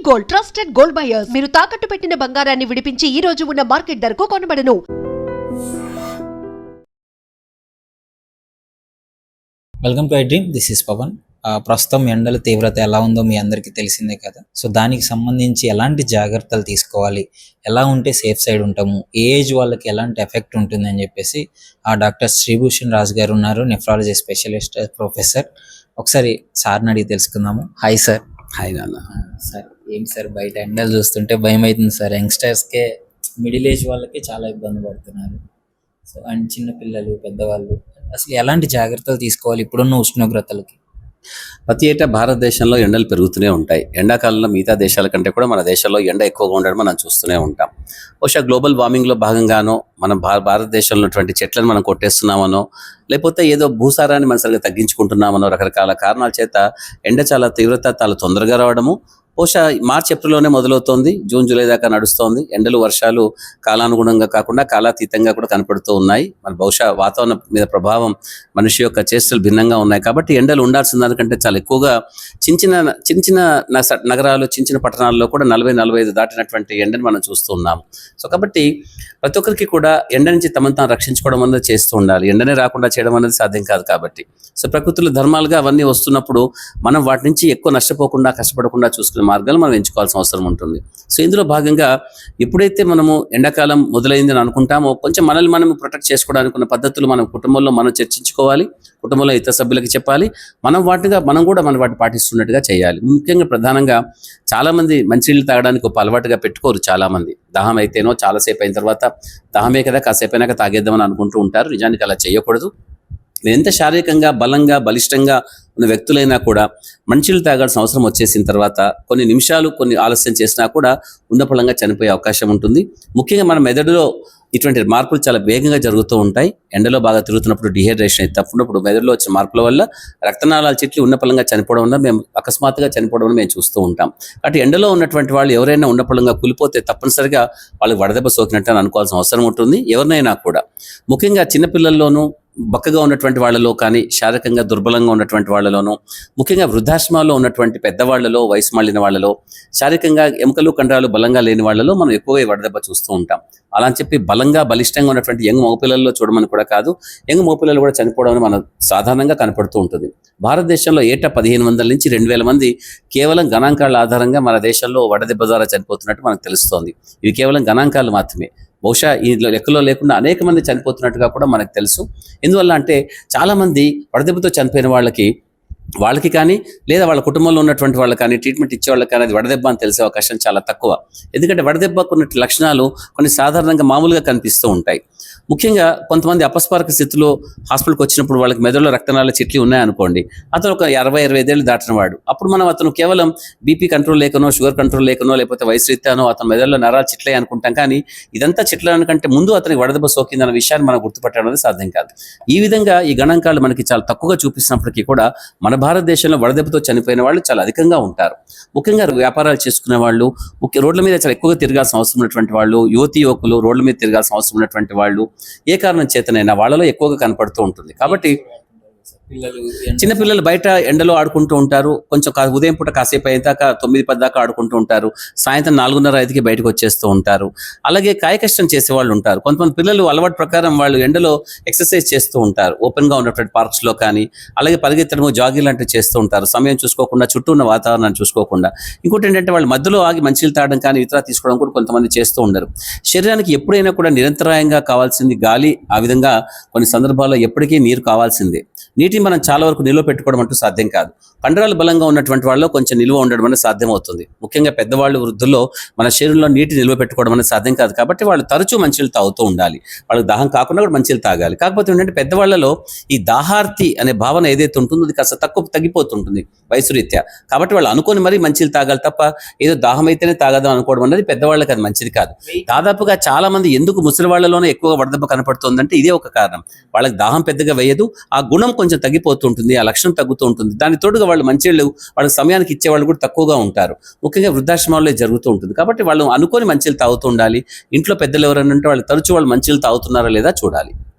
Gold, trusted gold buyers. మీరు తాకట్టు పెట్టిన బంగారాన్ని విడిపించి ఈ రోజు ఉన్న మార్కెట్ ధరకు కొనబడను. Welcome to I dream. This is Pavan. ప్రస్తుతం ఎండల తీవ్రత ఎలా ఉందో మీ అందరికీ తెలిసిందే కదా. సో దానికి సంబంధించి ఎలాంటి జాగ్రత్తలు తీసుకోవాలి, ఎలా ఉంటే సేఫ్ సైడ్ ఉంటాము, ఏ ఏజ్ వాళ్ళకి ఎలాంటి ఎఫెక్ట్ ఉంటుంది అని చెప్పేసి డాక్టర్ శ్రీభూషణ్ రాజు గారు ఉన్నారు, నెఫ్రాలజీ స్పెషలిస్ట్, ప్రొఫెసర్. ఒకసారి సార్ని అడిగి తెలుసుకుందాము. Hi sir. హాయ్ నాన్న. సార్ ఏంటి సార్, బయట ఎండలు చూస్తుంటే భయం అవుతుంది సార్. యంగ్స్టర్స్కే, మిడిల్ ఏజ్ వాళ్ళకి చాలా ఇబ్బంది పడుతున్నారు. సో అండ్ చిన్నపిల్లలు, పెద్దవాళ్ళు అసలు ఎలాంటి జాగ్రత్తలు తీసుకోవాలి ఇప్పుడున్న ఉష్ణోగ్రతలకి? ప్రతి ఏటా భారతదేశంలో ఎండలు పెరుగుతూనే ఉంటాయి. ఎండాకాలంలో మిగతా దేశాల కంటే కూడా మన దేశంలో ఎండ ఎక్కువగా ఉండడం మనం చూస్తూనే ఉంటాం. బహుశా గ్లోబల్ వార్మింగ్లో భాగంగానో మనం భారతదేశంలో ఉన్నటువంటి చెట్లను మనం కొట్టేస్తున్నామనో, లేకపోతే ఏదో భూసారాన్ని మనం సరిగ్గా తగ్గించుకుంటున్నామనో, రకరకాల కారణాల చేత ఎండ చాలా తీవ్రత చాలా తొందరగా రావడము. బహుశా మార్చి ఏప్రిల్లోనే మొదలవుతోంది, జూన్ జూలై దాకా నడుస్తోంది. ఎండలు వర్షాలు కాలానుగుణంగా కాకుండా కాలాతీతంగా కూడా కనపడుతూ ఉన్నాయి. మన బహుశా వాతావరణం మీద ప్రభావం మనిషి యొక్క చేష్టలు భిన్నంగా ఉన్నాయి. కాబట్టి ఎండలు ఉండాల్సిన దానికంటే చాలా ఎక్కువగా చిన్న చిన్న నగరాలు, చిన్న పట్టణాల్లో కూడా 40-45 దాటినటువంటి ఎండను మనం చూస్తూ ఉన్నాం. సో కాబట్టి ప్రతి ఒక్కరికి కూడా ఎండ నుంచి తమను తాను రక్షించుకోవడం అనేది చేస్తూ ఉండాలి. ఎండనే రాకుండా చేయడం అనేది సాధ్యం కాదు. కాబట్టి సో ప్రకృతిలో ధర్మాలుగా అవన్నీ వస్తున్నప్పుడు మనం వాటి నుంచి ఎక్కువ నష్టపోకుండా, కష్టపడకుండా చూసుకునే మార్గాలు మనం ఎంచుకోవాల్సిన అవసరం ఉంటుంది. సో ఇందులో భాగంగా ఎప్పుడైతే మనము ఎండాకాలం మొదలైందని అనుకుంటామో, కొంచెం మనల్ని మనం ప్రొటెక్ట్ చేసుకోవడానికి ఉన్న పద్ధతులు మనం కుటుంబంలో మనం చర్చించుకోవాలి, కుటుంబంలో ఇతర సభ్యులకి చెప్పాలి. మనం కూడా వాటిని పాటిస్తున్నట్టుగా చేయాలి. ముఖ్యంగా ప్రధానంగా చాలామంది మంచినీళ్ళు తాగడానికి ఒక అలవాటుగా పెట్టుకోరు. చాలామంది దాహం అయితేనో చాలాసేపు అయిన తర్వాత దాహమే కదా కాసేపు అయినాక తాగేద్దామని అనుకుంటూ ఉంటారు. నిజానికి అలా చేయకూడదు. ఎంత శారీరకంగా బలంగా బలిష్టంగా ఉన్న వ్యక్తులైనా కూడా మంచినీళ్ళు తాగాల్సిన అవసరం వచ్చేసిన తర్వాత కొన్ని నిమిషాలు కొన్ని ఆలస్యం చేసినా కూడా ఉన్నపళంగా చనిపోయే అవకాశం ఉంటుంది. ముఖ్యంగా మన మెదడులో ఇటువంటి మార్పులు చాలా వేగంగా జరుగుతూ ఉంటాయి. ఎండలో బాగా తిరుగుతున్నప్పుడు డిహైడ్రేషన్ అయితే తప్పునప్పుడు మెదడులో వచ్చిన మార్పుల వల్ల రక్తనాళాల చెట్లు ఉన్నపళంగా చనిపోవడం వల్ల మేము అకస్మాత్తుగా చనిపోవడం మేము చూస్తూ ఉంటాం. కాబట్టి ఎండలో ఉన్నటువంటి వాళ్ళు ఎవరైనా ఉన్నపళంగా కూలిపోతే తప్పనిసరిగా వాళ్ళకి వడదెబ్బ సోకినట్టు అని అనుకోవాల్సిన అవసరం ఉంటుంది. ఎవరినైనా కూడా ముఖ్యంగా చిన్నపిల్లల్లోనూ, బక్కగా ఉన్నటువంటి వాళ్ళలో కానీ, శారీరకంగా దుర్బలంగా ఉన్నటువంటి వాళ్ళలోనూ, ముఖ్యంగా వృద్ధాశ్రమాల్లో ఉన్నటువంటి పెద్దవాళ్లలో, వయసు మళ్ళిన వాళ్ళలో, శారీరకంగా ఎముకలు కండరాలు బలంగా లేని వాళ్ళలో మనం ఎక్కువగా వడదెబ్బ చూస్తూ ఉంటాం. అలా అని చెప్పి బలంగా బలిష్టంగా ఉన్నటువంటి యంగ్ మగపిల్లల్లో చూడమని కూడా కాదు, యంగ్ మగపిల్లలు కూడా చనిపోవడం మనం సాధారణంగా కనపడుతూ ఉంటుంది. భారతదేశంలో ఏటా 1500 నుంచి 2000 మంది కేవలం గణాంకాల ఆధారంగా మన దేశంలో వడదెబ్బ ద్వారా చనిపోతున్నట్టు మనకు తెలుస్తోంది. ఇవి కేవలం గణాంకాలు మాత్రమే. బహుశా ఈ లెక్కలో లేకుండా అనేక మంది చనిపోతున్నట్టుగా కూడా మనకు తెలుసు. ఎందువల్ల అంటే చాలామంది వడదెబ్బతో చనిపోయిన వాళ్ళకి కానీ, లేదా వాళ్ళ కుటుంబంలో ఉన్నటువంటి వాళ్ళకి కానీ, ట్రీట్మెంట్ ఇచ్చే వాళ్ళకి కానీ అది వడదెబ్బ అని తెలిసే అవకాశం చాలా తక్కువ. ఎందుకంటే వడదెబ్బకు ఉన్న లక్షణాలు కొన్ని సాధారణంగా మామూలుగా కనిపిస్తూ ఉంటాయి. ముఖ్యంగా కొంతమంది అపస్మారక స్థితిలో హాస్పిటల్కి వచ్చినప్పుడు వాళ్ళకి మెదడులో రక్తనాళాల చిట్లు ఉన్నాయనుకోండి, అతను ఒక 60-25 ఏళ్ళు దాటిన వాడు. అప్పుడు మనం అతను కేవలం బీపీ కంట్రోల్ లేకనో, షుగర్ కంట్రోల్ లేకనో, లేకపోతే వయసు రీత్యానో అతను మెదడులో నరాలు చిట్లే అనుకుంటాం. కానీ ఇదంతా చిట్లకంటే ముందు అతనికి వడదెబ్బ సోకిందన్న విషయాన్ని మనం గుర్తుపట్టడం అనేది సాధ్యం కాదు. ఈ విధంగా ఈ గణాంకాలు మనకి చాలా తక్కువగా చూపిస్తున్నప్పటికీ కూడా మన భారతదేశంలో వడదెబ్బతో చనిపోయిన వాళ్ళు చాలా అధికంగా ఉంటారు. ముఖ్యంగా వ్యాపారాలు చేసుకునే వాళ్ళు, రోడ్ల మీద చాలా ఎక్కువగా తిరగాల్సిన అవసరం ఉన్నటువంటి వాళ్ళు, యువకులు రోడ్ల మీద తిరగాల్సిన అవసరం ఉన్నటువంటి వాళ్ళు, ఏ కారణం చేతనైనా వాళ్ళలో ఎక్కువగా కనపడుతూ ఉంటుంది. కాబట్టి చిన్నపిల్లలు బయట ఎండలో ఆడుకుంటూ ఉంటారు. కొంచెం ఉదయం పూట కాసేపు అయ్యేదాకా 9-10 దాకా ఆడుకుంటూ ఉంటారు. సాయంత్రం 4:30-5కి బయటకు వచ్చేస్తూ ఉంటారు. అలాగే కాయకష్టం చేసే వాళ్ళు ఉంటారు. కొంతమంది పిల్లలు అలవాటు ప్రకారం వాళ్ళు ఎండలో ఎక్సర్సైజ్ చేస్తూ ఉంటారు, ఓపెన్గా ఉన్నటువంటి పార్క్స్లో కానీ. అలాగే పరిగెత్తడము, జాగింగ్ లాంటివి చేస్తూ ఉంటారు, సమయం చూసుకోకుండా, చుట్టూ ఉన్న వాతావరణాన్ని చూసుకోకుండా. ఇంకోటి ఏంటంటే వాళ్ళు మధ్యలో ఆగి మంచినీళ్ళు తాగడం కానీ, ఇతర తీసుకోవడం కూడా కొంతమంది చేస్తూ ఉండరు. శరీరానికి ఎప్పుడైనా కూడా నిరంతరాయంగా కావాల్సింది గాలి. ఆ విధంగా కొన్ని సందర్భాల్లో ఎప్పటికీ నీరు కావాల్సిందే. నీటిని మనం చాలా వరకు నిల్వ పెట్టుకోవడం అంటూ సాధ్యం కాదు. కండరాలు బలంగా ఉన్నటువంటి వాళ్ళలో కొంచెం నిల్వ ఉండడం అనేది సాధ్యం అవుతుంది. ముఖ్యంగా పెద్దవాళ్ళు, వృద్ధుల్లో మన శరీరంలో నీటి నిల్వ పెట్టుకోవడం అనేది సాధ్యం కాదు. కాబట్టి వాళ్ళు తరచూ మంచినీళ్ళు తాగుతూ ఉండాలి. వాళ్ళకి దాహం కాకుండా కూడా మంచినీళ్ళు తాగాలి. కాకపోతే ఏంటంటే పెద్దవాళ్ళలో ఈ దాహార్తి అనే భావన ఏదైతే ఉంటుందో అది కాస్త తగ్గిపోతుంటుంది వయసు రీత్యా. కాబట్టి వాళ్ళు అనుకొని మరీ మంచినీళ్ళు తాగాలి తప్ప ఏదో దాహం అయితేనే తాగదాం అనుకోవడం అనేది పెద్దవాళ్ళకి అది మంచిది కాదు. దాదాపుగా చాలా మంది ఎందుకు ముసలి వాళ్ళలోనే ఎక్కువగా వడదెబ్బ కనపడుతుందంటే ఇదే ఒక కారణం. వాళ్ళకి దాహం పెద్దగా వేయదు, ఆ గుణం కొంచెం తగ్గిపోతుంటుంది, ఆ లక్షణం తగ్గుతూ ఉంటుంది. దాని తోడుగా వాళ్ళు మంచినీళ్ళు వాళ్ళకి సమయానికి ఇచ్చేవాళ్ళు కూడా తక్కువగా ఉంటారు. ముఖ్యంగా వృద్ధాశ్రమాల్లో జరుగుతూ ఉంటుంది. కాబట్టి వాళ్ళు అనుకొని మంచినీళ్ళు తాగుతూ ఉండాలి. ఇంట్లో పెద్దలు ఎవరైనా ఉంటే వాళ్ళు తరచూ వాళ్ళు మంచినీళ్ళు తాగుతున్నారా లేదా చూడాలి.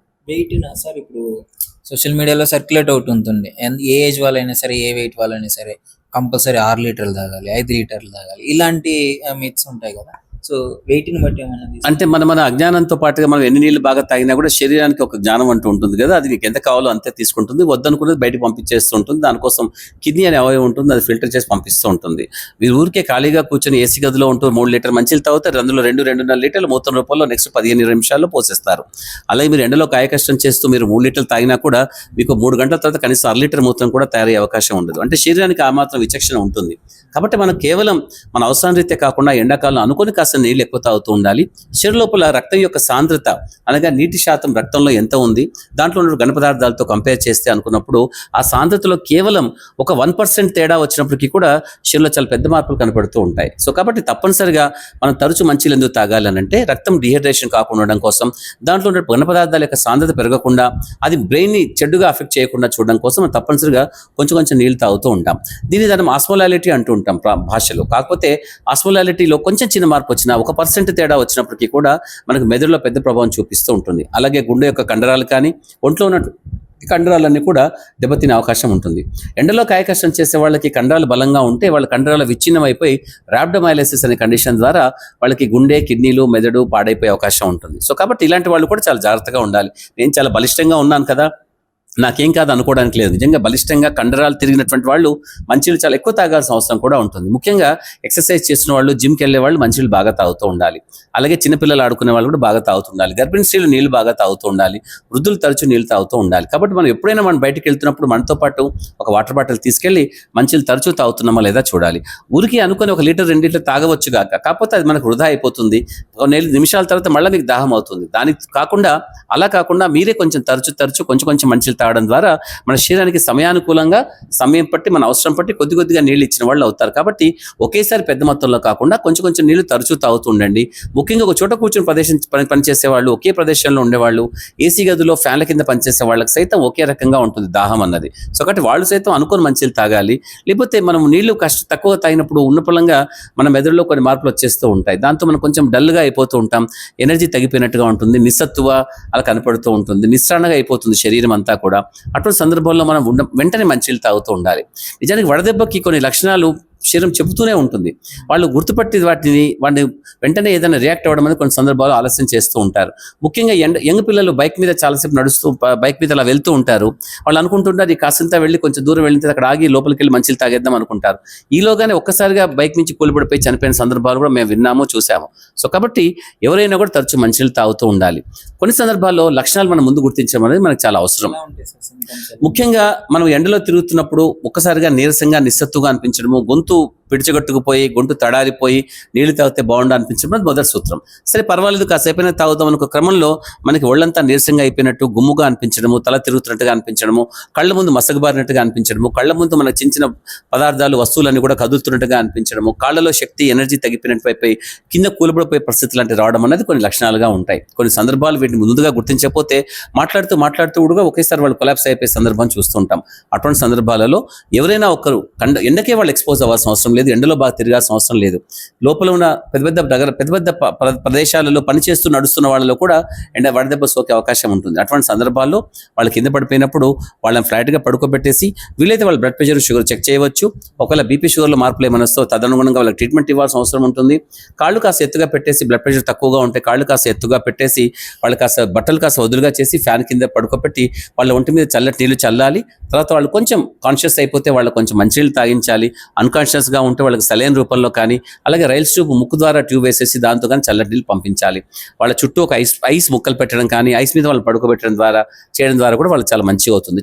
వెయిట్ సార్ ఇప్పుడు సోషల్ మీడియాలో సర్క్యులేట్ అవుతుంటుంది, ఏ ఏజ్ వాళ్ళైనా సరే, ఏ వెయిట్ వాళ్ళైనా సరే కంపల్సరీ 6 లీటర్లు తాగాలి, 5 లీటర్లు తాగాలి, ఇలాంటి మిత్స్ ఉంటాయి కదా. సో వెయిట్ని బట్టి ఏమన్నా అంటే మన అజ్ఞానంతో పాటుగా మనం ఎన్ని నీళ్లు బాగా తాగినా కూడా శరీరానికి ఒక జ్ఞానం అంటూ ఉంటుంది కదా, అది నీకు ఎంత కావాలో అంతే తీసుకుంటుంది, వద్దనుకున్నది బయటకు పంపించేస్తూ ఉంటుంది. దానికోసం కిడ్నీ అనే అవయవం ఉంటుంది, అది ఫిల్టర్ చేసి పంపిస్తూ ఉంటుంది. మీరు ఊరికే ఖాళీగా కూర్చొని ఏసీ గదిలో ఉంటూ 3 లీటర్ మంచిలు తాగుతారు, అందులో 2-2.5 లీటర్లు మూత్రం రూపంలో నెక్స్ట్ 15 నిమిషాల్లో పోసేస్తారు. అలాగే మీరు ఎండలో కాయ కష్టం చేస్తూ మీరు 3 లీటర్లు తాగినా కూడా మీకు 3 గంటల తర్వాత కనీసం 1 లీటర్ మూత్రం కూడా తయారయ్యే అవకాశం ఉండదు. అంటే శరీరానికి ఆ మాత్రం విచక్షణ ఉంటుంది. కాబట్టి మనం కేవలం మన అవసరం రీత్యా కాకుండా ఎండాకాలం అనుకుని కాస్త నీళ్ళు ఎక్కువ తాగుతూ ఉండాలి. శరీర లోపల రక్తం యొక్క సాంద్రత అనగా నీటి శాతం రక్తంలో ఎంత ఉంది, దాంట్లో ఉన్న ఘన పదార్థాలతో కంపేర్ చేస్తే అనుకున్నప్పుడు ఆ సాంద్రతలో కేవలం ఒక 1% తేడా వచ్చినప్పటికీ కూడా శరీరంలో చాలా పెద్ద మార్పులు కనపడుతూ ఉంటాయి. సో కాబట్టి తప్పనిసరిగా మనం తరచు మంచిలు ఎందుకు తాగాలి అని అంటే రక్తం డిహైడ్రేషన్ కాకుండా ఉండడం కోసం, దాంట్లో ఉన్న ఘన పదార్థాల యొక్క సాంద్రత పెరగకుండా, అది బ్రెయిన్ని చెడుగా అఫెక్ట్ చేయకుండా చూడడం కోసం మనం తప్పనిసరిగా కొంచెం నీళ్ళు తాగుతూ ఉంటాం. దీన్ని దాన్ని ఆస్మోలాలిటీ అంటూ ఉంటాం భాషలో. కాకపోతే ఆస్మోలాలిటీలో కొంచెం చిన్న మార్పు వచ్చినా, 1% తేడా వచ్చినప్పటికీ కూడా మనకు మెదడులో పెద్ద ప్రభావం చూపిస్తూ ఉంటుంది. అలాగే గుండె యొక్క కండరాలు కానీ ఒంట్లో ఉన్న కండరాలన్నీ కూడా దెబ్బతినే అవకాశం ఉంటుంది. ఎండలో కాయ కష్టం చేసే వాళ్ళకి కండరాలు బలంగా ఉంటే వాళ్ళ కండరాలు విచ్ఛిన్నమైపోయి రాబ్డోమైలిసిస్ అనే కండిషన్ ద్వారా వాళ్ళకి గుండె, కిడ్నీలు, మెదడు పాడైపోయే అవకాశం ఉంటుంది. సో కాబట్టి ఇలాంటి వాళ్ళు కూడా చాలా జాగ్రత్తగా ఉండాలి. నేను చాలా బలిష్టంగా ఉన్నాను కదా, నాకేం కాదు అనుకోవడానికి లేదు. నిజంగా బలిష్టంగా కండరాలు తిరిగినటువంటి వాళ్ళు మంచినీళ్ళు చాలా ఎక్కువ తాగాల్సిన అవసరం కూడా ఉంటుంది. ముఖ్యంగా ఎక్సర్సైజ్ చేసిన వాళ్ళు, జిమ్కి వెళ్ళే వాళ్ళు మంచినీళ్ళు బాగా తాగుతూ ఉండాలి. అలాగే చిన్నపిల్లలు ఆడుకునే వాళ్ళు కూడా బాగా తాగుతూ ఉండాలి. గర్భిణీ స్త్రీలు నీళ్ళు బాగా తాగుతూ ఉండాలి. వృద్ధులు తరచూ నీళ్ళు తాగుతూ ఉండాలి. కాబట్టి మనం ఎప్పుడైనా మనం బయటకు వెళ్తున్నప్పుడు మనతో పాటు ఒక వాటర్ బాటిల్ తీసుకెళ్ళి మంచినీళ్ళు తరచూ తాగుతున్నామా లేదా చూడాలి. ఊరికి అనుకుని 1 లీటర్ 2 లీటర్ తాగవచ్చు కాక, కాకపోతే అది మనకు వృధా అయిపోతుంది. 1 నిమిషాల తర్వాత మళ్ళీ మీకు దాహం అవుతుంది. దానికి కాకుండా అలా కాకుండా మీరే కొంచెం తరచూ కొంచెం మంచినీళ్ళు తాగడం ద్వారా మన శరీరానికి సమయానుకూలంగా సమయం పట్టి మన అవసరం పట్టి కొద్దిగా నీళ్ళు ఇచ్చిన వాళ్ళు అవుతారు. కాబట్టి ఒకేసారి పెద్ద మొత్తంలో కాకుండా కొంచెం నీళ్లు తరచూ తాగుతూ ఉండండి. ముఖ్యంగా ఒక చోట కూర్చొని పనిచేసే వాళ్ళు, ఒకే ప్రదేశంలో ఉండేవాళ్ళు, ఏసీ గదిలో ఫ్యాన్ల కింద పనిచేసే వాళ్ళకి సైతం ఒకే రకంగా ఉంటుంది దాహం అన్నది. సో కాబట్టి వాళ్ళు సైతం అనుకుని మంచిలు తాగాలి. లేకపోతే మనం నీళ్లు తక్కువ తాగినప్పుడు ఉన్న పొలంగా మన మెదడులో కొన్ని మార్పులు వచ్చేస్తూ ఉంటాయి. దాంతో మనం కొంచెం డల్గా అయిపోతూ ఉంటాం, ఎనర్జీ తగ్గిపోయినట్టుగా ఉంటుంది, నిస్సత్తువ అలా కనపడుతూ ఉంటుంది, నిస్సరణగా అయిపోతుంది శరీరం అంతా కూడా. అటువంటి సందర్భంలో మనం వెంటనే మంచినీళ్ళు తాగుతూ ఉండాలి. నిజానికి వడదెబ్బకి కొన్ని లక్షణాలు శరీరం చెబుతూనే ఉంటుంది. వాళ్ళు గుర్తుపట్టి వాటిని వెంటనే ఏదైనా రియాక్ట్ అవ్వడం అనేది కొన్ని సందర్భాలు ఆలస్యం చేస్తూ ఉంటారు. ముఖ్యంగా యంగ్ పిల్లలు బైక్ మీద చాలాసేపు నడుస్తూ బైక్ మీద అలా వెళ్తూ ఉంటారు. వాళ్ళు అనుకుంటుంటారు ఈ కాసింత వెళ్ళి కొంచెం దూరం వెళ్ళితే అక్కడ ఆగి లోపలికి వెళ్ళి మంచిలు తాగేద్దాం అనుకుంటారు. ఈలోగానే ఒక్కసారిగా బైక్ నుంచి కూలిపడిపోయి చనిపోయిన సందర్భాలు కూడా మేము విన్నాము, చూసాము. సో కాబట్టి ఎవరైనా కూడా తరచు మంచినీళ్ళు తాగుతూ ఉండాలి. కొన్ని సందర్భాల్లో లక్షణాలు మనం ముందు గుర్తించడం అనేది మనకు చాలా అవసరం. ముఖ్యంగా మనం ఎండలో తిరుగుతున్నప్పుడు ఒక్కసారిగా నీరసంగా, నిస్సత్తుగా అనిపించడము, గొంతు పిడిచగట్టుకుపోయి, గొంతు తడారిపోయి నీళ్లు తాగితే బాగుండు అనిపించడం అది మొదటి సూత్రం. సరే పర్వాలేదు కాసేపైనా తాగుదాం అనుకో క్రమంలో మనకి ఒళ్ళంతా నీరసంగా అయిపోయినట్టు, గుమ్ముగా అనిపించడము, తల తిరుగుతున్నట్టుగా అనిపించడము, కళ్ళ ముందు మసకబారినట్టుగా అనిపించడము, కళ్ళ ముందు మనకు చిన్న పదార్థాలు, వస్తువులన్నీ కూడా కదులుతున్నట్టుగా అనిపించడము, కాళ్ళలో శక్తి, ఎనర్జీ తగ్గిపోయినట్టు అయిపోయి కింద కూలిపడిపోయే పరిస్థితులు లాంటి రావడం అనేది కొన్ని లక్షణాలుగా ఉంటాయి. కొన్ని సందర్భాలు వీటిని ముందుగా గుర్తించకపోతే మాట్లాడుతూ కూడా ఒకేసారి వాళ్ళు కొలాప్స్ అయిపోయే సందర్భం చూస్తుంటాం. అటువంటి సందర్భాలలో ఎవరైనా ఒకరు ఎండకే వాళ్ళు ఎక్స్పోజ్ అవ్వాల్సిన అవసరం లేదు, ఎండలో బాగా తిరగాల్సిన అవసరం లేదు. లోపల ఉన్న పెద్ద ప్రదేశాలలో పనిచేస్తూ నడుస్తున్న వాళ్ళలో కూడా వడదెబ్బ సోకే అవకాశం ఉంటుంది. అటువంటి సందర్భాల్లో వాళ్ళు కింద పడిపోయినప్పుడు వాళ్ళని ఫ్లాట్గా పడుకోబెట్టేసి వీలైతే వాళ్ళ బ్లడ్ ప్రెషర్, షుగర్ చెక్ చేయవచ్చు. ఒకవేళ బీపీ, షుగర్లో మార్పులు ఏమైనా వస్తే తదనుగుణంగా వాళ్ళకి ట్రీట్మెంట్ ఇవ్వాల్సిన అవసరం ఉంటుంది. కాళ్ళు కాస్త ఎత్తుగా పెట్టేసి, బ్లడ్ ప్రెషర్ తక్కువగా ఉంటే కాళ్ళు కాస్త ఎత్తుగా పెట్టేసి, వాళ్ళు కాస్త బట్టలు కాస్త వదులుగా చేసి ఫ్యాన్ కింద పడుకోబెట్టి వాళ్ళ ఒంటి మీద చల్లటి నీళ్లు చల్లాలి. తర్వాత వాళ్ళు కొంచెం కాన్షియస్ అయిపోతే వాళ్ళు కొంచెం మంచినీళ్ళు తాగించాలి. అన్కాన్షియస్గా ఉంటే వాళ్ళకి సలైన్ రూపంలో కానీ, అలాగే రైల్స్ ట్యూబ్ ముక్కు ద్వారా ట్యూబ్ వేసేసి దాంతో కానీ చల్లటి నీళ్ళు పంపించాలి. వాళ్ళ చుట్టూ ఒక ఐస్ ముక్కలు పెట్టడం కానీ, ఐస్ మీద వాళ్ళు పడుకోబెట్టడం ద్వారా చేయడం ద్వారా కూడా వాళ్ళు చాలా మంచిగా అవుతుంది.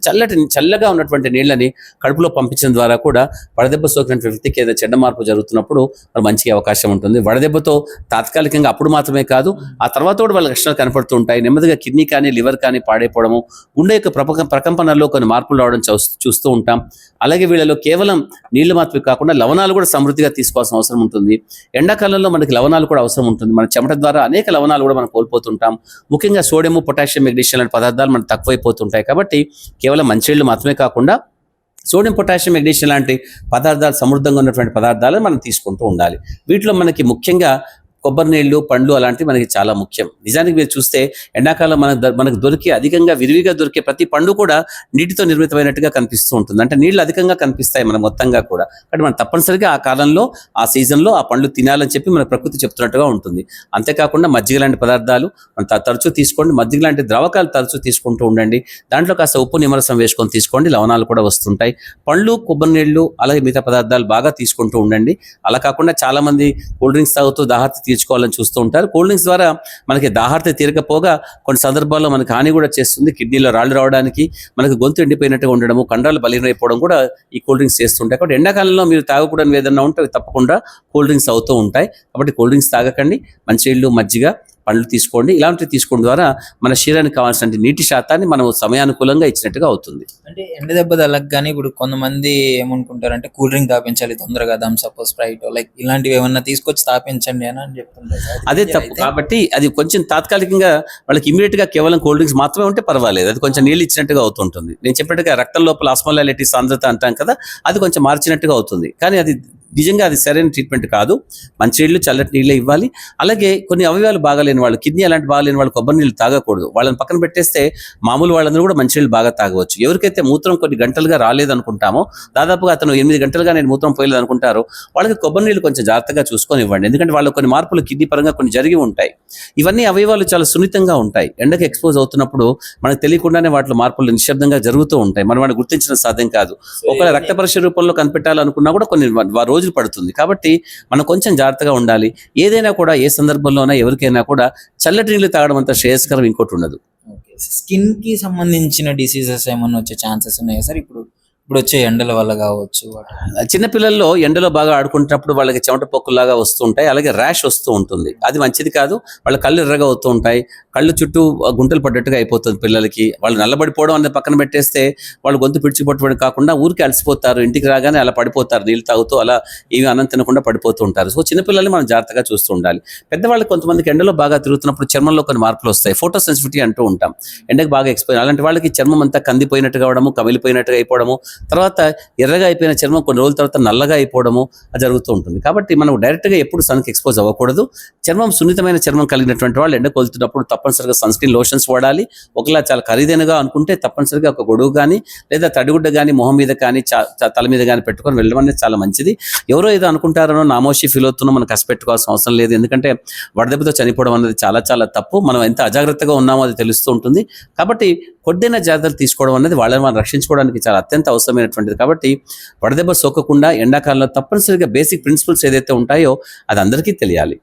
చల్లగా ఉన్నటువంటి నీళ్ళని కడుపులో పంపించడం ద్వారా కూడా వడదెబ్బ సోకినటువంటి వ్యక్తికి ఏదైనా చెడ్డ మార్పు జరుగుతున్నప్పుడు వాళ్ళు మంచిగా అవకాశం ఉంటుంది. వడదెబ్బతో తాత్కాలికంగా అప్పుడు మాత్రమే కాదు, ఆ తర్వాత కూడా వాళ్ళ లక్షణాలు కనపడుతూ ఉంటాయి. నెమ్మదిగా కిడ్నీ కానీ, లివర్ కానీ పాడైపోవడము, గుండె యొక్క ప్రకంపనల్లో కొన్ని మార్పులు రావడం చూస్తూ ఉంటాం. అలాగే వీళ్ళలో కేవలం నీళ్లు మాత్రమే కాకుండా లవణాలు కూడా సమృద్ధిగా తీసుకోవాల్సిన అవసరం ఉంటుంది. ఎండాకాలంలో మనకి లవణాలు కూడా అవసరం ఉంటుంది. మన చెమట ద్వారా అనేక లవణాలు కూడా మనం కోల్పోతుంటాం. ముఖ్యంగా సోడియం, పొటాషియం, మెగ్నీషియం లాంటి పదార్థాలు మనకు తక్కువైపోతుంటాయి. కాబట్టి కేవలం మంచినీళ్ళు మాత్రమే కాకుండా సోడియం, పొటాషియం, మెగ్నీషియం లాంటి పదార్థాలు సమృద్ధంగా ఉన్నటువంటి పదార్థాలను మనం తీసుకుంటూ ఉండాలి. వీటిలో మనకి ముఖ్యంగా కొబ్బరి నీళ్లు, పండ్లు అలాంటివి మనకి చాలా ముఖ్యం. నిజానికి మీరు చూస్తే ఎండాకాలం మనకు దొరికే అధికంగా విరివిగా దొరికే ప్రతి పండు కూడా నీటితో నిర్మితమైనట్టుగా కనిపిస్తూ ఉంటుంది. అంటే నీళ్లు అధికంగా కనిపిస్తాయి మన మొత్తంగా కూడా. కాబట్టి మనం తప్పనిసరిగా ఆ కాలంలో, ఆ సీజన్లో ఆ పండ్లు తినాలని చెప్పి మన ప్రకృతి చెప్తున్నట్టుగా ఉంటుంది. అంతేకాకుండా మజ్జిగ లాంటి పదార్థాలు మనం తరచూ తీసుకోండి. మజ్జిగ లాంటి ద్రవకాలు తరచూ తీసుకుంటూ ఉండండి. దాంట్లో కాస్త ఉప్పు నిమ్మరసం వేసుకొని తీసుకోండి, లవణాలు కూడా వస్తుంటాయి. పండ్లు, కొబ్బరి నీళ్లు అలాగే మిగతా పదార్థాలు బాగా తీసుకుంటూ ఉండండి. అలా కాకుండా చాలా మంది కూల్ డ్రింక్స్ తాగుతూ దాహార్తి తీర్చుకోవాలని చూస్తూ ఉంటారు. కూల్ డ్రింక్స్ ద్వారా మనకి దాహార్తి తీరకపోగా కొన్ని సందర్భాల్లో మనకి హాని కూడా చేస్తుంది. కిడ్నీలో రాళ్ళు రావడానికి, మనకు గొంతు ఎండిపోయినట్టుగా ఉండడము, కండరాలు బలహీనమైపోవడం కూడా ఈ కూల్ డ్రింక్స్ చేస్తుంటాయి. కాబట్టి ఎండాకాలంలో మీరు తాగకూడని ఏదైనా ఉంటే అవి తప్పకుండా కూల్ డ్రింక్స్ అవుతూ ఉంటాయి. కాబట్టి కూల్ డ్రింక్స్ తాగకండి. మంచినీళ్ళు, మజ్జిగ, పండ్లు తీసుకోండి. ఇలాంటివి తీసుకోవడం ద్వారా మన శరీరానికి కావాల్సిన నీటి శాతాన్ని మనం సమయానుకూలంగా ఇచ్చినట్టుగా అవుతుంది. అంటే ఎండ దెబ్బ తగలగానే ఇప్పుడు కొంతమంది ఏమనుకుంటారంటే కూల్ డ్రింక్ తాపించాలి తొందరగా, థమ్స్అప్, స్ప్రైట్ లైక్ ఇలాంటివి ఏమన్నా తీసుకొచ్చి తాపించండి అని చెప్తుంటారు. అదే తప్పు. కాబట్టి అది కొంచెం తాత్కాలికంగా వాళ్ళకి ఇమీడియట్ గా కేవలం కూల్ డ్రింక్స్ మాత్రమే ఉంటే పర్వాలేదు. అది కొంచెం నీళ్ళు ఇచ్చినట్టుగా అవుతుంటుంది. నేను చెప్పినట్టుగా రక్తం లోపల ఆస్మోలారిటీ సాంద్రత అంటాం కదా, అది కొంచెం మార్చినట్టుగా అవుతుంది. కానీ అది నిజంగా అది సరైన ట్రీట్మెంట్ కాదు. మంచినీళ్ళు, చల్లటి నీళ్ళే ఇవ్వాలి. అలాగే కొన్ని అవయవాలు బాగాలేని వాళ్ళు, కిడ్నీ అలాంటి బాగాలేని వాళ్ళు కొబ్బరి నీళ్ళు తాగకూడదు. వాళ్ళని పక్కన పెట్టేస్తే మామూలు వాళ్ళందరూ కూడా మంచినీళ్ళు బాగా తాగవచ్చు. ఎవరికైతే మూత్రం కొన్ని గంటలుగా రాలేదనుకుంటామో, దాదాపుగా అతను 8 గంటలుగా నేను మూత్రం పోయలేదు అనుకుంటారో, వాళ్ళకి కొబ్బరి నీళ్ళు కొంచెం జాగ్రత్తగా చూసుకొని ఇవ్వండి. ఎందుకంటే వాళ్ళకి కొన్ని మార్పులు కిడ్నీ పరంగా కొన్ని జరిగి ఉంటాయి. ఇవన్నీ అవయవాలు చాలా సున్నితంగా ఉంటాయి. ఎండకి ఎక్స్పోజ్ అవుతున్నప్పుడు మనకు తెలియకుండానే వాటిలో మార్పులు నిశ్శబ్దంగా జరుగుతూ ఉంటాయి. మనం వాటిని గుర్తించడం సాధ్యం కాదు. ఒకవేళ రక్త పరీక్ష రూపంలో కనిపెట్టాలనుకున్నా కూడా కొన్ని రోజులు పడుతుంది. కాబట్టి మనం కొంచెం జాగ్రత్తగా ఉండాలి. ఏదైనా కూడా, ఏ సందర్భంలోనైనా ఎవరికైనా కూడా చల్లటి నీళ్ళు తాగడం అంత శ్రేయస్కరం ఇంకోటి ఉండదు. స్కిన్ కి సంబంధించిన డిసీజెస్ ఏమన్నా వచ్చే ఛాన్సెస్ ఉన్నాయా సార్? ఇప్పుడు వచ్చే ఎండల వల్ల కావచ్చు. చిన్నపిల్లల్లో ఎండలో బాగా ఆడుకుంటున్నప్పుడు వాళ్ళకి చెమట పొక్కులాగా వస్తూ ఉంటాయి. అలాగే ర్యాష్ వస్తూ ఉంటుంది. అది మంచిది కాదు. వాళ్ళ కళ్ళు ఎర్రగా అవుతూ ఉంటాయి. కళ్ళు చుట్టూ గుంటలు పడ్డట్టుగా అయిపోతుంది పిల్లలకి. వాళ్ళు నల్లబడిపోవడం అనేది పక్కన పెట్టేస్తే వాళ్ళు గొంతు పిడిచిపట్టుబడి కాకుండా ఊరికి అలసిపోతారు. ఇంటికి రాగానే అలా పడిపోతారు, నీళ్ళు తాగుతూ అలా ఇవి అన్నం తినకుండా పడిపోతూ ఉంటారు. సో చిన్నపిల్లల్ని మనం జాగ్రత్తగా చూస్తూ ఉండాలి. పెద్దవాళ్ళకి కొంతమందికి ఎండలో బాగా తిరుగుతున్నప్పుడు చర్మంలో కొన్ని మార్పులు వస్తాయి. ఫోటో సెన్సిటివిటీ అంటూ ఉంటాం. ఎండకు బాగా ఎక్స్పోజ్, అలాంటి వాళ్ళకి చర్మం అంతా కందిపోయినట్టుగా అవడము, కమిలిపోయినట్టుగా అయిపోవడము, తర్వాత ఎర్రగా అయిపోయిన చర్మం కొన్ని రోజుల తర్వాత నల్లగా అయిపోవడము అది జరుగుతూ ఉంటుంది. కాబట్టి మనం డైరెక్ట్గా ఎప్పుడు సన్కి ఎక్స్పోజ్ అవ్వకూడదు. చర్మం సున్నితమైన చర్మం కలిగినటువంటి వాళ్ళు ఎండకు వెళ్తున్నప్పుడు తప్పనిసరిగా సన్ స్క్రీన్ లోషన్స్ వాడాలి. ఒకలా చాలా ఖరీదైనగా అనుకుంటే తప్పనిసరిగా ఒక గొడుగు కానీ లేదా తడిగుడ్డ కానీ మొహం మీద కానీ తల మీద కానీ పెట్టుకొని వెళ్ళడం అనేది చాలా మంచిది. ఎవరో ఏదో అనుకుంటారనో నామోషి ఫీల్ అవుతున్నా మనం కష్టపెట్టుకోవాల్సిన అవసరం లేదు. ఎందుకంటే వడదెబ్బతో చనిపోవడం అనేది చాలా చాలా తప్పు. మనం ఎంత అజాగ్రత్తగా ఉన్నామో అది తెలుస్తూ ఉంటుంది. కాబట్టి కొద్దిగా జాగ్రత్తలు తీసుకోవడం అనేది వాళ్ళని మనం రక్షించుకోవడానికి చాలా అత్యంత అవసరమైనటువంటిది. కాబట్టి వడదెబ్బ సోకకుండా ఎండాకాలంలో తప్పనిసరిగా బేసిక్ ప్రిన్సిపల్స్ ఏదైతే ఉంటాయో అది అందరికీ తెలియాలి.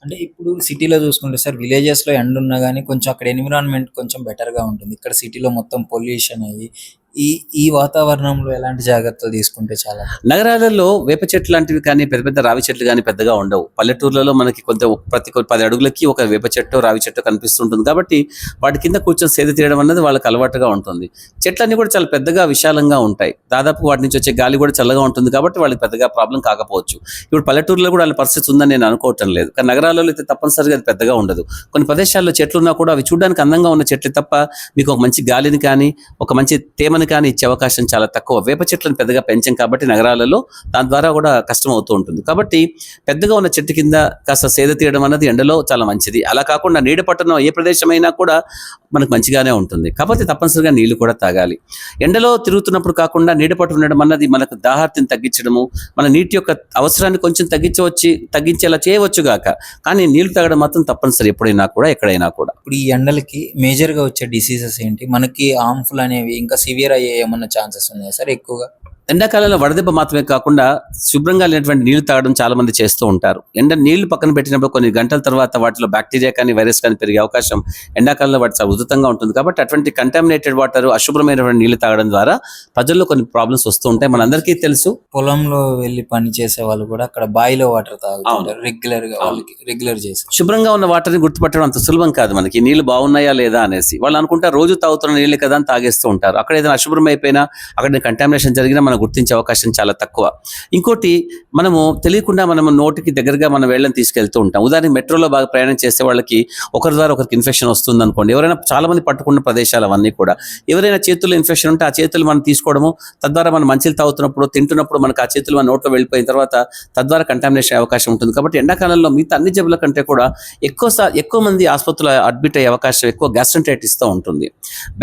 అంటే ఇప్పుడు సిటీలో చూసుకుంటే సార్, విలేజెస్లో ఎండ ఉన్నా కానీ కొంచెం అక్కడ ఎన్విరాన్మెంట్ కొంచెం బెటర్గా ఉంటుంది. ఇక్కడ సిటీలో మొత్తం పొల్యూషన్ అయ్యి ఈ వాతావరణంలో ఎలాంటి జాగ్రత్తలు తీసుకుంటే చాలా? నగరాలలో వేప చెట్లు లాంటివి కానీ పెద్ద పెద్ద రావి చెట్లు కానీ పెద్దగా ఉండవు. పల్లెటూర్లలో మనకి ప్రతి 10 అడుగులకి ఒక వేప చెట్టు, రావి చెట్టు కనిపిస్తుంటుంది. కాబట్టి వాటి కింద కూర్చొని సేద తీయడం అనేది వాళ్ళకి అలవాటుగా ఉంటుంది. చెట్లన్నీ కూడా చాలా పెద్దగా విశాలంగా ఉంటాయి. దాదాపు వాటి నుంచి వచ్చే గాలి కూడా చల్లగా ఉంటుంది. కాబట్టి వాళ్ళకి పెద్దగా ప్రాబ్లం కాకపోవచ్చు. ఇప్పుడు పల్లెటూరులో కూడా వాళ్ళ పరిస్థితి ఉందని నేను అనుకోవటం లేదు. కానీ నగరాలలో అయితే తప్పనిసరిగా అది పెద్దగా ఉండదు. కొన్ని ప్రదేశాల్లో చెట్లు ఉన్నా కూడా అవి చూడడానికి అందంగా ఉన్న చెట్లు తప్ప మీకు ఒక మంచి గాలిని కానీ ఒక మంచి తేమని కానీ ఇచ్చే అవకాశం చాలా తక్కువ. వేప చెట్లను పెద్దగా పెంచాం కాబట్టి నగరాలలో దాని ద్వారా కూడా కష్టం అవుతూ ఉంటుంది. కాబట్టి పెద్దగా ఉన్న చెట్టు కింద కాస్త సేద తీయడం అన్నది ఎండలో చాలా మంచిది. అలా కాకుండా నీడ పట్టణం ఏ ప్రదేశమైనా కూడా మనకు మంచిగానే ఉంటుంది. కాకపోతే తప్పనిసరిగా నీళ్లు కూడా తాగాలి. ఎండలో తిరుగుతున్నప్పుడు కాకుండా నీడ పట్టు ఉండడం అన్నది మనకు దాహార్తిని తగ్గించడము, మన నీటి యొక్క అవసరాన్ని కొంచెం తగ్గించేలా చేయవచ్చు గాక. కానీ నీళ్లు తాగడం మాత్రం తప్పనిసరి ఎప్పుడైనా కూడా, ఎక్కడైనా కూడా. ఇప్పుడు ఈ ఎండలకి మేజర్గా వచ్చే డిసీజెస్ ఏంటి? మనకి హార్మ్ఫుల్ అనేవి ఇంకా సివియర్ అయ్యే ఏమన్నా ఛాన్సెస్ ఉన్నాయా సార్ ఎక్కువగా? ఎండాకాలంలో వడదెబ్బ మాత్రమే కాకుండా శుభ్రంగా లేనటువంటి నీళ్లు తాగడం చాలా మంది చేస్తూ ఉంటారు. నీళ్లు పక్కన పెట్టినప్పుడు కొన్ని గంటల తర్వాత వాటిలో బ్యాక్టీరియా కానీ వైరస్ కానీ పెరిగే అవకాశం ఎండాకాలంలో వాటి చాలా ఉధృతంగా ఉంటుంది. కాబట్టి అటువంటి కంటామినేటెడ్ వాటర్, అశుభ్రమైనటువంటి నీళ్లు తాగడం ద్వారా ప్రజల్లో కొన్ని ప్రాబ్లమ్స్ వస్తూ ఉంటాయి. మనందరికీ తెలుసు. పొలంలో వెళ్ళి పని చేసే వాళ్ళు కూడా అక్కడ బాయిలో వాటర్ తాగుతారు రెగ్యులర్ గా, వాళ్ళకి రెగ్యులర్ చేసి శుభ్రంగా ఉన్న వాటర్ని గుర్తుపట్టడం అంత సులభం కాదు. మనకి నీళ్లు బాగున్నాయా లేదా అనేసి వాళ్ళు అనుకుంటారు రోజు తాగుతున్న నీళ్ళు కదా అని తాగేస్తూ ఉంటారు. అక్కడ ఏదైనా అశుభ్రం అయిపోయినా, అక్కడ కంటామినేషన్ జరిగినా మనం మనం గుర్తించే అవకాశం చాలా తక్కువ. ఇంకోటి, మనము తెలియకుండా మనము నోటికి దగ్గరగా మన వేళ్ళని తీసుకెళ్తూ ఉంటాం. ఉదాహరణకి మెట్రోలో బాగా ప్రయాణం చేసే వాళ్ళకి ఒకరి ద్వారా ఒకరికి ఇన్ఫెక్షన్ వస్తుంది అనుకోండి, ఎవరైనా చాలా మంది పట్టుకున్న ప్రదేశాలు అవన్నీ కూడా, ఎవరైనా చేతుల్లో ఇన్ఫెక్షన్ ఉంటే ఆ చేతులు మనం తీసుకోవడము, తద్వారా మనం మంచిలు తాగుతున్నప్పుడు తింటున్నప్పుడు మనకు ఆ చేతులు మన నోట్లో వెళ్ళిపోయిన తర్వాత తద్వారా కంటామినేషన్ అవకాశం ఉంటుంది. కాబట్టి ఎండాకాలంలో మిగతా అన్ని జబ్బుల కంటే కూడా ఎక్కువ మంది ఆసుపత్రులు అడ్మిట్ అయ్యే అవకాశం ఎక్కువ గ్యాస్ట్రైటిస్తో ఉంటుంది.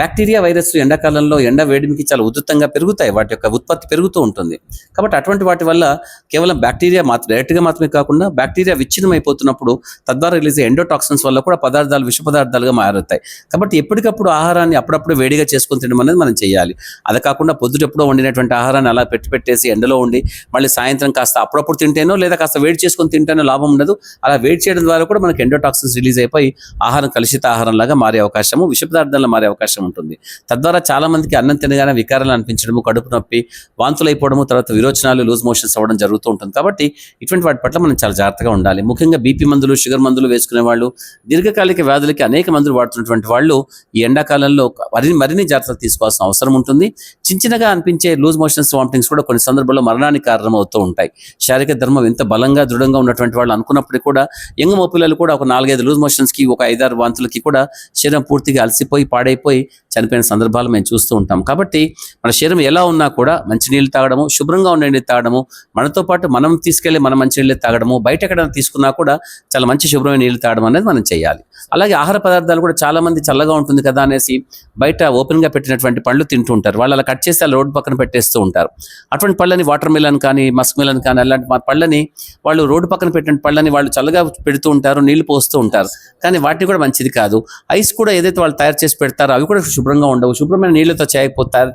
బ్యాక్టీరియా వైరస్లు ఎండాకాలంలో ఎండ వేడిమికి చాలా ఉధృతంగా పెరుగుతాయి, వాటి యొక్క ఉత్పత్తి పెరుగుతూ ఉంటుంది. కాబట్టి అటువంటి వాటి వల్ల కేవలం బ్యాక్టీరియా డైరెక్ట్గా మాత్రమే కాకుండా బ్యాక్టీరియా విచ్ఛిన్నం అయిపోతున్నప్పుడు తద్వారా రిలీజ్ ఎండోటాక్సిన్స్ వల్ల కూడా పదార్థాలు విష పదార్థాలుగా మారుతాయి. కాబట్టి ఎప్పటికప్పుడు ఆహారాన్ని అప్పుడప్పుడు వేడిగా చేసుకొని తినడం అనేది మనం చేయాలి. అది కాకుండా పొద్దుటెప్పుడో వండినటువంటి ఆహారాన్ని అలా పెట్టేసి ఎండలో ఉండి మళ్ళీ సాయంత్రం కాస్త అప్పుడప్పుడు తింటేనో లేదా కాస్త వేడి చేసుకొని తింటేనో లాభం ఉండదు. అలా వేడి చేయడం ద్వారా కూడా మనకి ఎండోటాక్సిన్స్ రిలీజ్ అయిపోయి ఆహారం కలుషిత ఆహారం లాగా మారే అవకాశము, విష పదార్థాల్లో మారే అవకాశం ఉంటుంది. తద్వారా చాలా మందికి అన్నం తినగానే వికారాలు అనిపించడము, కడుపు నొప్పి, వాంతులు అయిపోవడము, తర్వాత విరోచనాలు, లూజ్ మోషన్స్ అవ్వడం జరుగుతూ ఉంటుంది. కాబట్టి ఇటువంటి వాటి పట్ల మనం చాలా జాగ్రత్తగా ఉండాలి. ముఖ్యంగా బీపీ మందులు, షుగర్ మందులు వేసుకునే వాళ్ళు, దీర్ఘకాలిక వ్యాధులకి అనేక మందులు వాడుతున్నటువంటి వాళ్ళు ఈ ఎండాకాలంలో మరిన్ని జాగ్రత్తలు తీసుకోవాల్సిన అవసరం ఉంటుంది. చిన్నగా అనిపించే లూజ్ మోషన్స్, వామిటింగ్స్ కూడా కొన్ని సందర్భాల్లో మరణానికి కారణమవుతూ ఉంటాయి. శారీరక ధర్మం ఎంత బలంగా దృఢంగా ఉన్నటువంటి వాళ్ళు అనుకున్నప్పటికీ కూడా యంగ్ పిల్లలు కూడా ఒక 4-5 లూజ్ మోషన్స్కి, ఒక 5-6 వాంతులకి కూడా శరీరం పూర్తిగా అలసిపోయి పాడైపోయి చనిపోయిన సందర్భాలు మేము చూస్తూ ఉంటాం. కాబట్టి మన శరీరం ఎలా ఉన్నా కూడా మంచినీళ్ళు తాగడము, శుభ్రంగా ఉండే నీళ్ళు తాగడము, మనతో పాటు మనం తీసుకెళ్లి మన మంచినీళ్ళు తాగడము, బయట ఎక్కడైనా తీసుకున్నా కూడా చాలా మంచి శుభ్రమైన నీళ్ళు తాగడం అనేది మనం చేయాలి. అలాగే ఆహార పదార్థాలు కూడా చాలా మంది చల్లగా ఉంటుంది కదా అనేసి బయట ఓపెన్గా పెట్టినటువంటి పళ్ళు తింటూ ఉంటారు. వాళ్ళు అలా కట్ చేసి అలా రోడ్డు పక్కన పెట్టేస్తూ ఉంటారు. అటువంటి పళ్ళని, వాటర్ మిలన్ కానీ, మస్క్ మిలన్ కానీ, అలాంటి పళ్ళని వాళ్ళు రోడ్డు పక్కన పెట్టిన పళ్ళని వాళ్ళు చల్లగా పెడుతూ ఉంటారు, నీళ్లు పోస్తూ ఉంటారు. కానీ వాటిని కూడా మంచిది కాదు. ఐస్ కూడా ఏదైతే వాళ్ళు తయారు చేసి పెడతారో అవి కూడా శుభ్రంగా ఉండవు. శుభ్రమైన నీళ్ళతో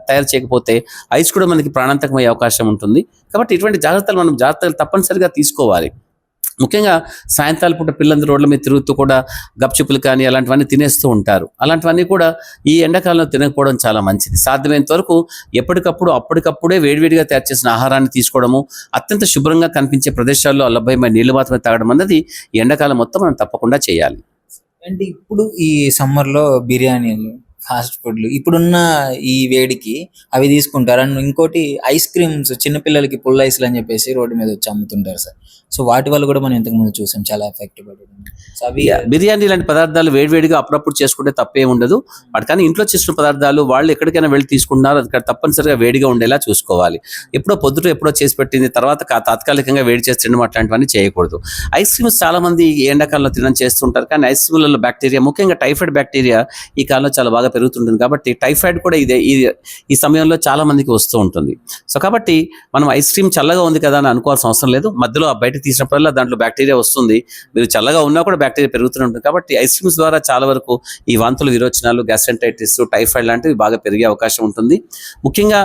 తయారు చేయకపోతే ఐస్ కూడా మనకి ప్రాణాంతకమయ్యే అవకాశం ఉంటుంది. కాబట్టి ఇటువంటి జాగ్రత్తలు తప్పనిసరిగా తీసుకోవాలి. ముఖ్యంగా సాయంత్రాల పూట పిల్లలందరూ రోడ్ల మీద తిరుగుతూ కూడా గప్చుప్పులు కానీ అలాంటివన్నీ తినేస్తూ ఉంటారు. అలాంటివన్నీ కూడా ఈ ఎండాకాలంలో తినకపోవడం చాలా మంచిది. సాధ్యమైనంత వరకు అప్పటికప్పుడే వేడివేడిగా తయారు చేసిన ఆహారాన్ని తీసుకోవడము, అత్యంత శుభ్రంగా కనిపించే ప్రదేశాల్లో లభ్యమైన నీళ్లు మాత్రమే తాగడం అన్నది ఈ ఎండాకాలం మొత్తం మనం తప్పకుండా చేయాలి. అంటే ఇప్పుడు ఈ సమ్మర్లో బిర్యానీలు, ఫాస్ట్ ఫుడ్లు ఇప్పుడున్న ఈ వేడికి అవి తీసుకుంటారు. అండ్ ఇంకోటి ఐస్ క్రీమ్స్, చిన్నపిల్లలకి పుల్ల ఐస్లు అని చెప్పేసి రోడ్డు మీద వచ్చి అమ్ముతుంటారు సార్. సో వాటి వల్ల కూడా మనం ఇంతకుముందు చూసాం చాలా ఎఫెక్ట్ పడడం. సో అవి బిర్యానీ లాంటి పదార్థాలు వేడివేడిగా అప్పుడప్పుడు చేసుకుంటే తప్పే ఉండదు. వాటి కానీ ఇంట్లో చేసిన పదార్థాలు వాళ్ళు ఎక్కడికైనా వెళ్ళి తీసుకుంటున్నారు, అది తప్పనిసరిగా వేడిగా ఉండేలా చూసుకోవాలి. ఎప్పుడో చేసి పెట్టింది తర్వాత తాత్కాలికంగా వేడి చేసి తినడం అట్లాంటివన్నీ చేయకూడదు. ఐస్ క్రీమ్స్ చాలా మంది ఈ ఎండాకాలంలో తినడం చేస్తుంటారు. కానీ ఐస్ క్రీమ్లలో బ్యాక్టీరియా, ముఖ్యంగా టైఫాయిడ్ బ్యాక్టీరియా ఈ కాలంలో చాలా బాగా పెరుగుతుంటుంది. కాబట్టి టైఫాయిడ్ కూడా ఈ సమయంలో చాలా మందికి వస్తూ ఉంటుంది. సో కాబట్టి మనం ఐస్ క్రీమ్ చల్లగా ఉంది కదా అని అనుకోవాల్సిన అవసరం లేదు. మధ్యలో బయట తీసినప్పుడల్లా దాంట్లో బ్యాక్టీరియా వస్తుంది. మీరు చల్లగా ఉన్నా కూడా బ్యాక్టీరియా పెరుగుతూనే ఉంటుంది. కాబట్టి ఐస్ క్రీమ్స్ ద్వారా చాలా వరకు ఈ వాంతులు, విరోచనాలు, గ్యాస్ట్రైటిస్, టైఫాయిడ్ లాంటివి బాగా పెరిగే అవకాశం ఉంటుంది. ముఖ్యంగా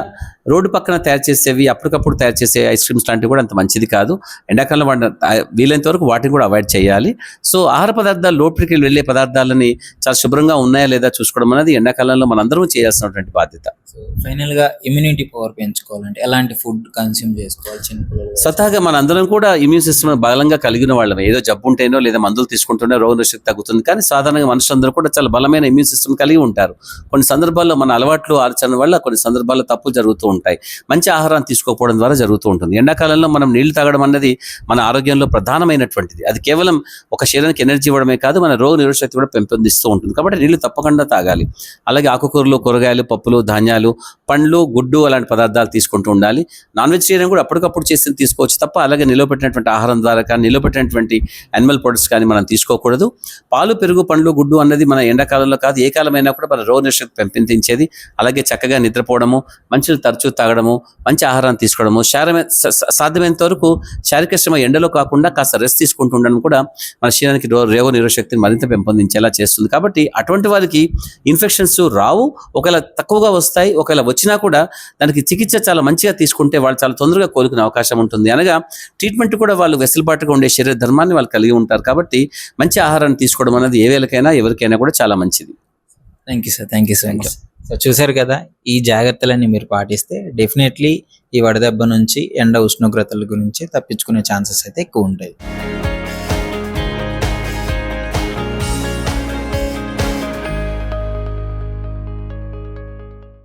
రోడ్డు పక్కన తయారు చేసేవి, అప్పటికప్పుడు తయారు చేసే ఐస్ క్రీమ్స్ లాంటివి కూడా అంత మంచిది కాదు. ఎండాకాలంలో వీలైనంత వరకు వాటిని కూడా అవాయిడ్ చేయాలి. సో ఆహార పదార్థాలు, లోపలికి వెళ్ళే పదార్థాలని చాలా శుభ్రంగా ఉన్నాయా లేదా చూసుకోవడం అనేది ఎండాకాలంలో మనందరం చేయాల్సినటువంటి బాధ్యత. సో ఫైనల్ గా ఇమ్యూనిటీ పవర్ పెంచుకోవాలంటే ఎలాంటి ఫుడ్ కన్స్యూమ్ చేసుకోవాలి? చిన్నపిల్లలు స్వతహాగా మనందరం కూడా ఇమ్యూన్ సిస్టమ్ బలంగా కలిగిన వాళ్ళమే. ఏదో జబ్బు ఉంటేనో లేదా మందులు తీసుకుంటేనో రోగనిరోధక తగ్గుతుంది. కానీ సాధారణంగా మనుషులందరూ కూడా చాలా బలమైన ఇమ్యూన్ సిస్టమ్ కలిగి ఉంటారు. కొన్ని సందర్భాల్లో మన అలవాట్లు, ఆలోచన వల్ల కొన్ని సందర్భాల్లో తప్పులు జరుగుతూ ఉంటాయి. మంచి ఆహారాన్ని తీసుకోకపోవడం ద్వారా జరుగుతూ ఉంటుంది. ఎండాకాలంలో మనం నీళ్లు తాగడం అన్నది మన ఆరోగ్యంలో ప్రధానమైనటువంటిది. అది కేవలం ఒక శరీరానికి ఎనర్జీ ఇవ్వడమే కాదు, మన రోగ నిరోధక శక్తి కూడా పెంపొందిస్తూ ఉంటుంది. కాబట్టి నీళ్లు తప్పకుండా తాగాలి. అలాగే ఆకుకూరలు, కూరగాయలు, పప్పులు, ధాన్యాలు, పండ్లు, గుడ్డు అలాంటి పదార్థాలు తీసుకుంటూ ఉండాలి. నాన్ వెజిటేరియన్ కూడా అప్పటికప్పుడు చేసి తీసుకోవచ్చు తప్ప అలాగే నిలవబెట్టినటువంటి ఆహారం ద్వారా కానీ, నిలవబెట్టినటువంటి యానిమల్ ప్రొడక్ట్స్ కానీ మనం తీసుకోకూడదు. పాలు, పెరుగు, పండ్లు, గుడ్డు అన్నది మన ఎండాకాలంలో కాదు ఏ కాలమైనా కూడా మన రోగ నిరోధక శక్తి పెంపొందించేది. అలాగే చక్కగా నిద్రపోవడము, మంచిలు తరచూ తాగడము, మంచి ఆహారాన్ని తీసుకోవడము, సాధ్యమైనంత వరకు శారీరక శ్రమ ఎండలో కాకుండా కాస్త రెస్ట్ తీసుకుంటూ ఉండడం కూడా మన శరీరానికి రోగ నిరోధక శక్తిని మరింత పెంపొందించేలా చేస్తుంది. కాబట్టి అటువంటి వారికి ఇన్ఫెక్షన్స్ రావు. ఒకవేళ తక్కువగా వస్తాయి, ఒకవేళ వచ్చినా కూడా దానికి చికిత్స చాలా మంచిగా తీసుకుంటే వాళ్ళు చాలా తొందరగా కోలుకునే అవకాశం ఉంటుంది. అనగా ట్రీట్మెంట్ కూడా వాళ్ళు వెసులుబాటుగా ఉండే శరీర ధర్మాన్ని వాళ్ళు కలిగి ఉంటారు. కాబట్టి మంచి ఆహారాన్ని తీసుకోవడం అనేది ఏ వేళకైనా ఎవరికైనా కూడా చాలా మంచిది. Thank you sir, thank you so much. So చూసారు కదా, ఈ జాగ్రత్తలన్నీ మీరు పాటిస్తే డెఫినెట్లీ ఈ వడదెబ్బ నుంచి, ఎండ ఉష్ణోగ్రతల గురించి తప్పించుకునే ఛాన్సెస్ అయితే ఎక్కువ ఉంటాయి.